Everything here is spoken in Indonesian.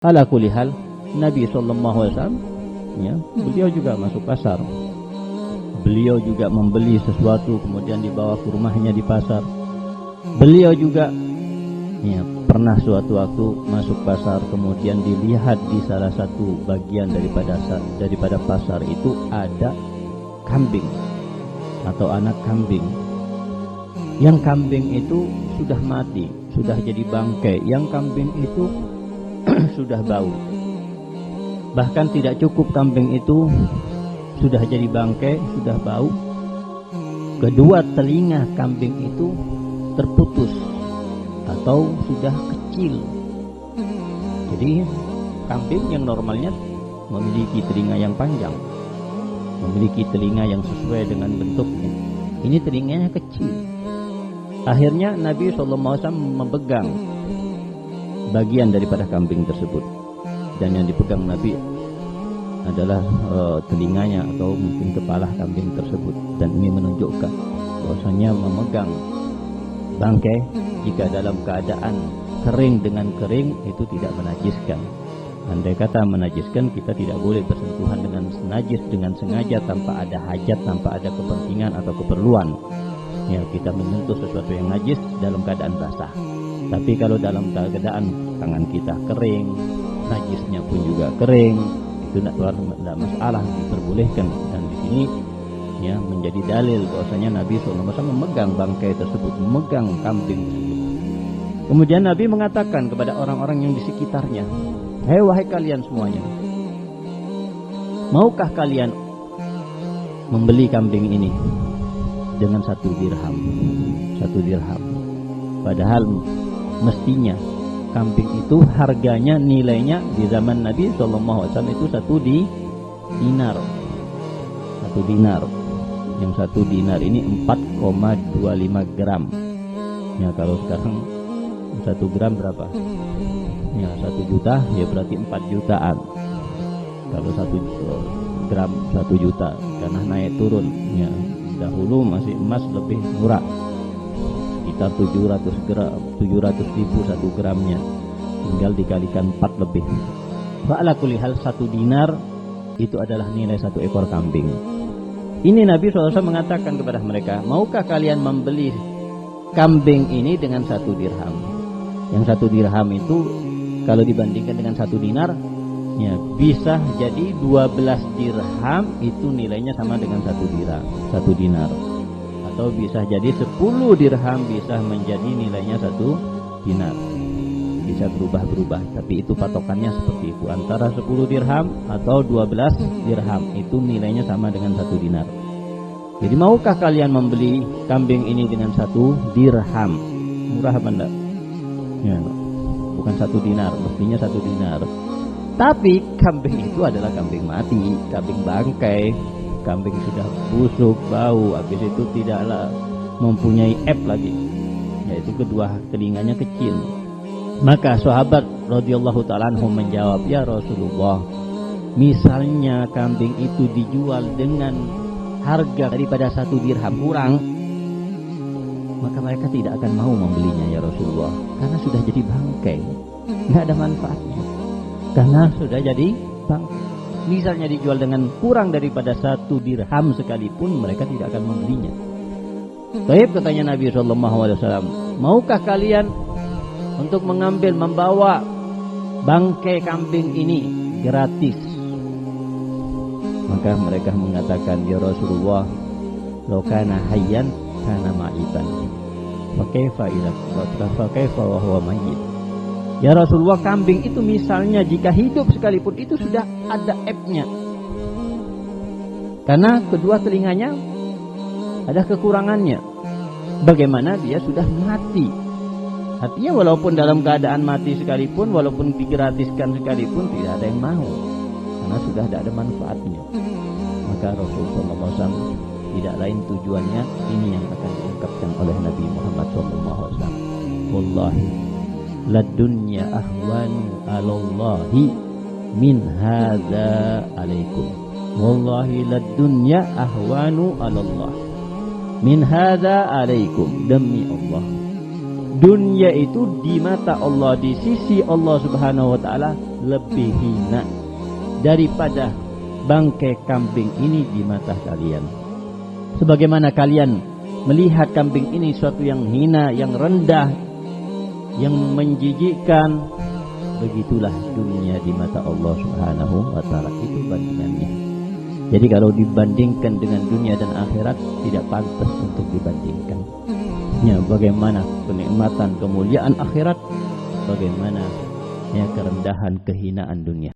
Ala kulli hal, Nabi SAW, ya, beliau juga masuk pasar. Beliau juga membeli sesuatu kemudian dibawa ke rumahnya di pasar. Beliau juga, ya, pernah suatu waktu masuk pasar kemudian dilihat di salah satu bagian daripada pasar itu ada kambing atau anak kambing. Yang kambing itu sudah mati, sudah jadi bangkai. Yang kambing itu sudah bau. Bahkan tidak cukup kambing itu sudah jadi bangkai, sudah bau. Kedua telinga kambing itu terputus atau sudah kecil. Jadi kambing yang normalnya memiliki telinga yang panjang, memiliki telinga yang sesuai dengan bentuknya. Ini telinganya kecil. Akhirnya Nabi SAW memegang bagian daripada kambing tersebut, dan yang dipegang Nabi adalah telinganya atau mungkin kepala kambing tersebut. Dan ini menunjukkan bahwasanya memegang bangkai jika dalam keadaan kering dengan kering itu tidak menajiskan. Andai kata menajiskan, kita tidak boleh bersentuhan dengan najis dengan sengaja tanpa ada hajat, tanpa ada kepentingan atau keperluan. Ya, kita menyentuh sesuatu yang najis dalam keadaan basah. Tapi kalau dalam keadaan tangan kita kering, najisnya pun juga kering, itu tidak masalah, diperbolehkan. Dan di sini, ya, menjadi dalil bahwasanya Nabi SAW memegang bangkai tersebut, memegang kambing tersebut. Kemudian Nabi mengatakan kepada orang-orang yang di sekitarnya, "Hei wahai kalian semuanya, maukah kalian membeli kambing ini dengan 1 dirham? 1 dirham. Padahal mestinya kambing itu harganya, nilainya di zaman Nabi SAW itu 1 dinar. 1 dinar. Yang 1 dinar ini 4,25 gram. Ya, kalau sekarang 1 gram berapa? Ya, 1 juta, ya berarti 4 jutaan. Kalau 1 gram 1 juta, karena naik turun. Ya, dahulu masih emas lebih murah, sekitar 700 ribu 1 gramnya, tinggal dikalikan 4 lebih. Fa'ala kulli hal 1 dinar itu adalah nilai 1 ekor kambing. Ini Nabi SAW mengatakan kepada mereka, maukah kalian membeli kambing ini dengan 1 dirham? Yang 1 dirham itu kalau dibandingkan dengan 1 dinar, ya, bisa jadi 12 dirham itu nilainya sama dengan 1 dinar. Atau bisa jadi 10 dirham bisa menjadi nilainya 1 dinar. Bisa berubah-berubah, tapi itu patokannya seperti itu, antara 10 dirham atau 12 dirham itu nilainya sama dengan 1 dinar. Jadi maukah kalian membeli kambing ini dengan 1 dirham? Murah apa enggak? Ya, bukan 1 dinar, mestinya 1 dinar. Tapi kambing itu adalah kambing mati, kambing bangkai, kambing sudah busuk, bau, habis itu tidaklah mempunyai lagi, yaitu kedua telinganya kecil. Maka sahabat radhiyallahu ta'ala anhum menjawab, "Ya Rasulullah, misalnya kambing itu dijual dengan harga daripada 1 dirham kurang, maka mereka tidak akan mau membelinya ya Rasulullah, karena sudah jadi bangkai, nggak ada manfaatnya. Karena sudah jadi bangkai. Misalnya dijual dengan kurang daripada 1 dirham sekalipun, mereka tidak akan membelinya." Baik, katanya Nabi SAW, maukah kalian untuk membawa bangkai kambing ini gratis? Maka mereka mengatakan, ya Rasulullah, law kana hayyan kana ma'iban, fa kaifa wa huwa mayyit. Ya Rasulullah, kambing itu misalnya jika hidup sekalipun itu sudah ada nya, karena kedua telinganya ada kekurangannya. Bagaimana dia sudah mati? Artinya walaupun dalam keadaan mati sekalipun, walaupun digratiskan sekalipun, tidak ada yang mau, karena sudah tidak ada manfaatnya. Maka Rasulullah SAW tidak lain tujuannya ini yang akan diungkapkan oleh Nabi Muhammad SAW. Wallahi ladunya ahwanu alallahi min hadza alaikum. Wallahi ladunya ahwanu alallah min hadza alaikum. Demi Allah, dunia itu di mata Allah, di sisi Allah Subhanahu wa ta'ala lebih hina daripada bangkai kambing ini di mata kalian. Sebagaimana kalian melihat kambing ini suatu yang hina, yang rendah, yang menjijikkan, begitulah dunia di mata Allah Subhanahu wa ta'ala. Itu bandingannya. Jadi kalau dibandingkan dengan dunia dan akhirat, tidak pantas untuk dibandingkan. Ya, bagaimana kenikmatan kemuliaan akhirat, bagaimana ya kerendahan kehinaan dunia.